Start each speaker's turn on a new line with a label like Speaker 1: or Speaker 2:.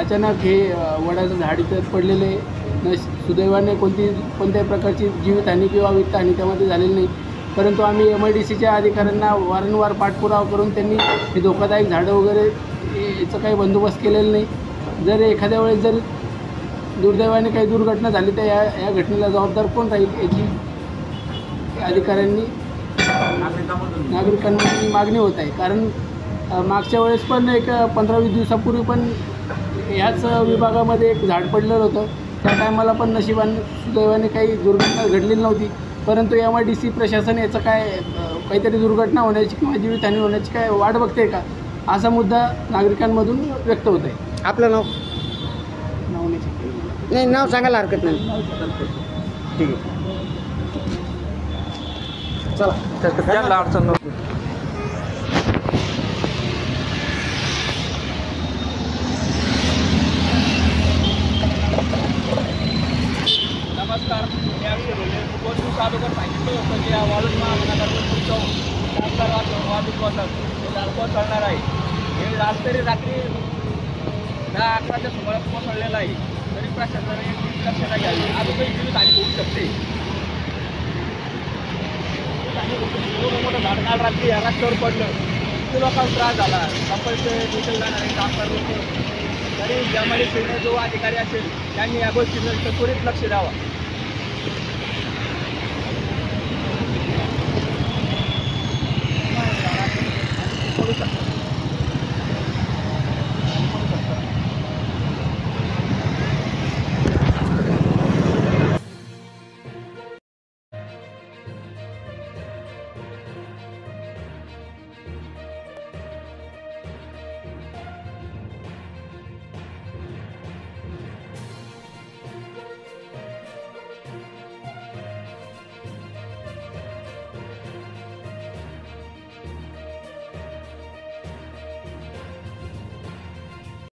Speaker 1: अचानक हे वडाचं झाड इथं पडलेले सुदैवाने कोणत्याही प्रकारची जीवितहानी किंवा वित्तहानी त्यामध्ये झालेली नाही. परंतु आम्ही MIDCच्या अधिकाऱ्यांना वारंवार पाठपुरावा करून त्यांनी हे धोकादायक झाडं वगैरे याचं काही बंदोबस्त केलेलं नाही. जर एखाद्या वेळेस जर दुर्दैवाने काही दुर्घटना झाली तर या घटनेला जबाबदार कोण राहील याची अधिकाऱ्यांनी नागरिकांमध्ये मागणी होत आहे. कारण मागच्या वेळेस पण एक 15-20 दिवसापूर्वी पण ह्याच विभागामध्ये एक झाड पडलेलं होतं. त्या टायमाला पण नशिबाने सुदैवाने काही दुर्घटना घडलेली नव्हती. परंतु MIDC प्रशासन याचं काहीतरी दुर्घटना होण्याची किंवा जीवितहानी होण्याची काय वाट बघते का, असा मुद्दा नागरिकांमधून व्यक्त होत आहे.
Speaker 2: आपलं नाव नाही, नाव सांगायला हरकत नाही. ठीक आहे, चला.
Speaker 3: त्यांना अडचण नव्हती.
Speaker 4: नमस्कार, मी अक्षय बोलले. 2 दिवस अगोदर सांगितलं होतं की या वाळून वाहतूक बसत हे झाड कोसळणार आहे. हे आज तरी रात्री 10-11च्या सुमारास कोसळलेलं आहे. तरी प्रशासनाने दक्षता घ्यावी. अजूनही जीवितहानी होऊ शकते. एवढं मोठं झाड काल रात्री या रस्त्यावर पडलं, किती लोकांना त्रास झाला. कंपल्सरी डिटेल जाणारे काम करत तरी MIDCने जो अधिकारी असेल त्यांनी या गोष्टींवर त्वरित लक्ष द्यावं.